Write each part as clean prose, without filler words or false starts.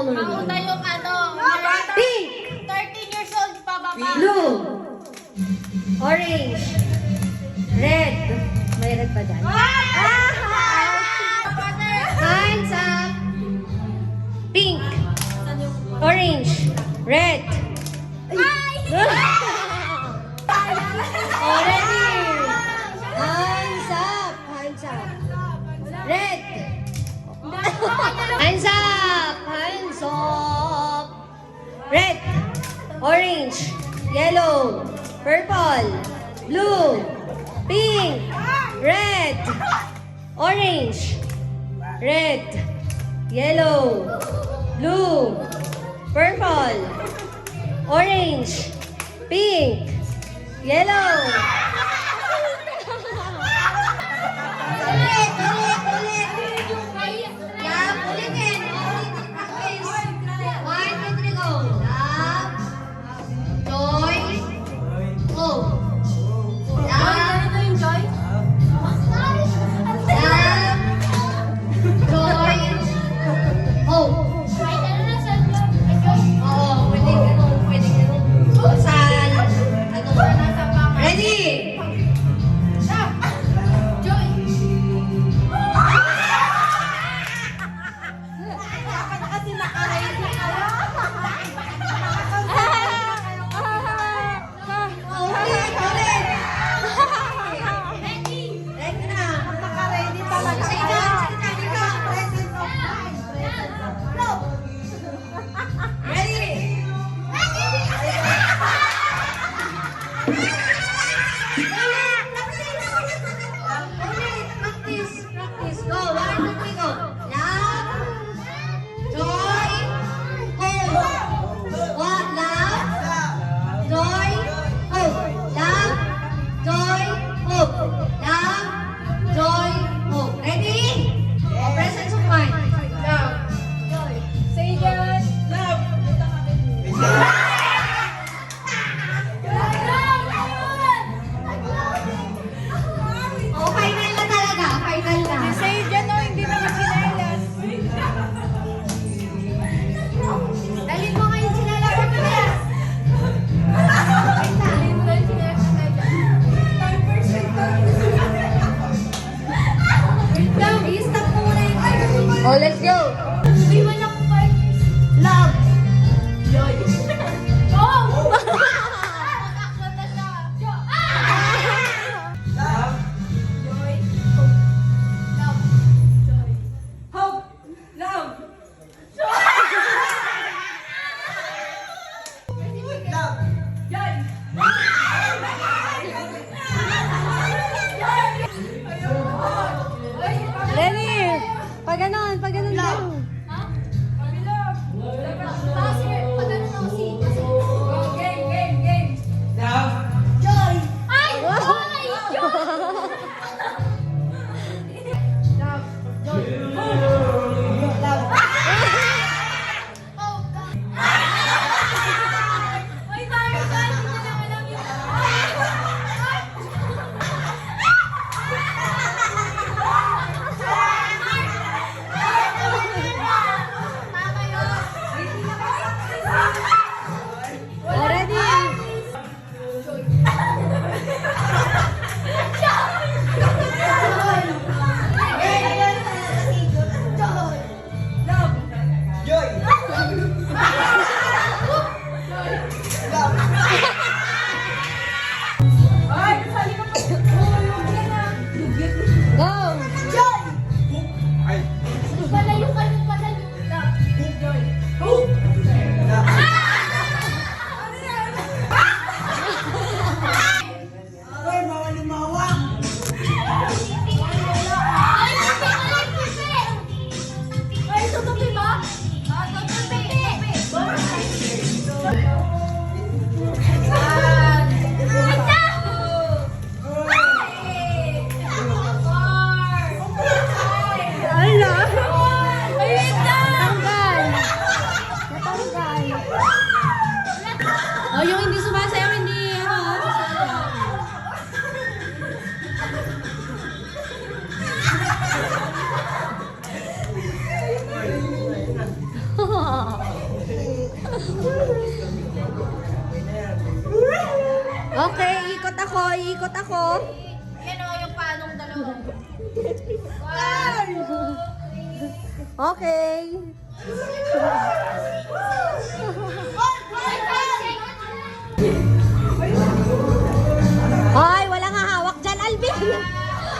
Mauna yung ano. Pink. 13 years old pa baba. Blue. Orange. Red. May red pa dyan. Hands up. Pink. Orange. Red. Already. Hands up. Hands up. Red. Hands up. Hands up. Red. Orange. Yellow. Purple. Blue. Pink. Red. Orange. Red. Yellow. Blue. Purple. Orange. Pink. Yellow. Ulit. Love, ulitin. Practice. 1, 2, 3, go. Love. Joy. Go. Love. Joy. Love. Joy. Hope. Oo, pwede ganun. Saan? Ready? Ulit. Ready na. Sige, dito. Ready? Practice. Go. 1, 2, 3, go. Love. Joy. Hope. What? Love. Joy. Hope. Love. Joy. Hope. Love. Joy. Hope. Ready? Presence of mind. Love. Say again. Oh, final na talaga. Final na. Say again, no, hindi na masinelas. Dalhin mo ngayon sila sa class. Dalhin mo na yung sinelas na dyan. 5%. Wait lang. I-stop mo muna yung ano. Oh, let's go. Iwan ako pa. Love. Joy. Oh! Mag-action na siya. Love. Joy. Love. Joy. Hope. Love. Love. Joy. Ready? Pag ganon lang. Game. Joy. Ay! Joy. Love. Joy. Ay, tayo ba? Hindi na naman lang yun. Tama yun. Ready? Love. Ay, kasali ka po. Go. Palayo. Love. Joy. Hope. Ay, tutupi ba? Tutupi. Okay, ikot ako, ikot ako. Yan o, yung panong dalawa. Okay. Ay, walang hahawak dyan, Alvin.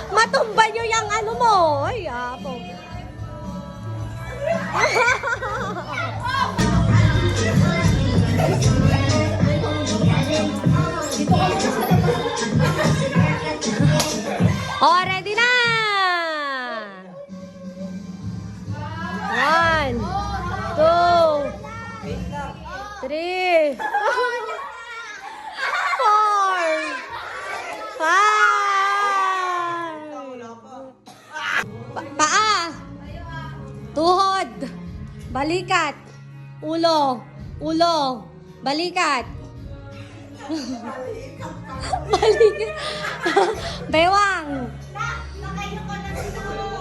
Matumba nyo yung ano mo. Ay, apo. Oh, ready na! 1, 2, 3, 4, 5. Paa. Tuhod. Balikat. Ulo. Ulo. Balikat. Balikat. Bewang.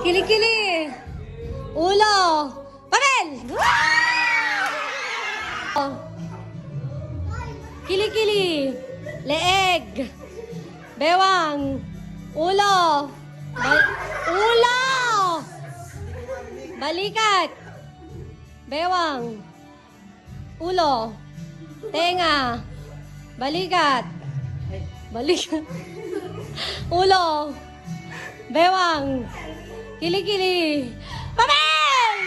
Kili-kili. Ulo. Pabel. Kili-kili. Leeg. Bewang. Ulo. Ulo. Balikat. Bewang. Ulo. Tenga. Balikat. Balikat. Ulo. Bewang. Kili-kili. Pabel!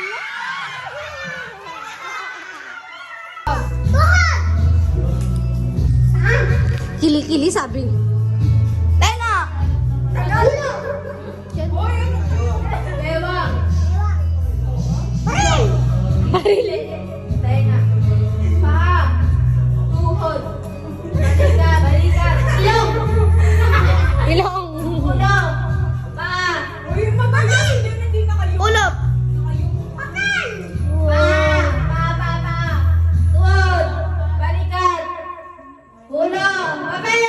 Kili-kili sabi. Tenga! Bewang. Baril. Tenga. Paa. Tuhod. Balikat. Balikat. Ilong. Ilong. Ulo. Paa. Uy, mabagay! Yun, hindi na kayo. Ulo. Paa. Paa. Paa. Tuhod. Balikat. Ulo. Papel.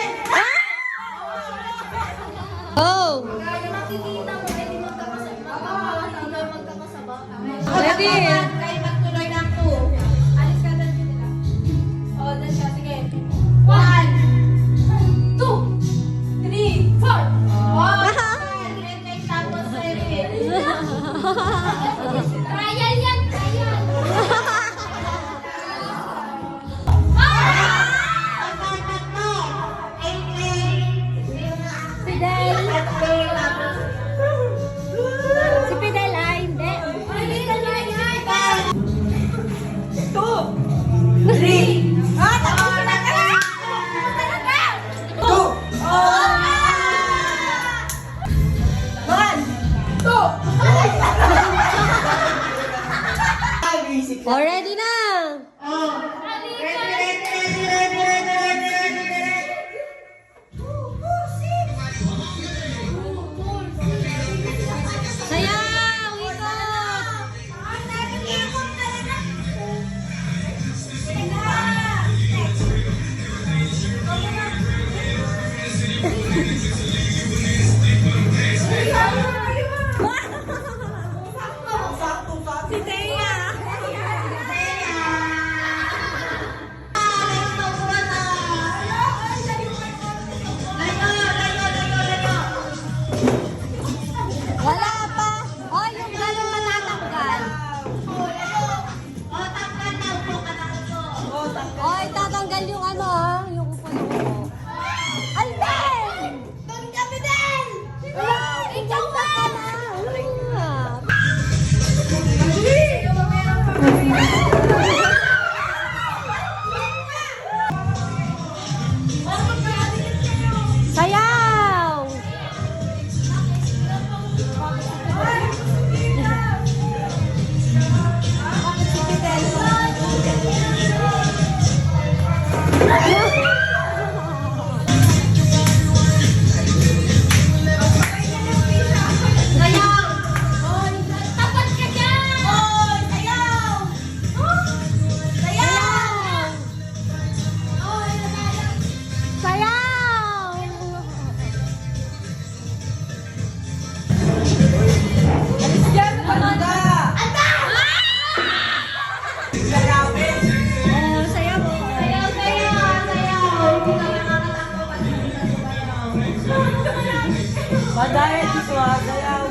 Oh. Kaya nakikita mo, hindi magkakasabang. Ready? Kayo magtuloy ng 2. Alis ka doon nila. O, doon siya. Sige. 1, 2, 3, 4. Oh, Red tapos red. Trial yan, trial. Fidel. Si Fidel ay hindi. Already na. Sayaw, ikot. Si Thea. suwaga yan.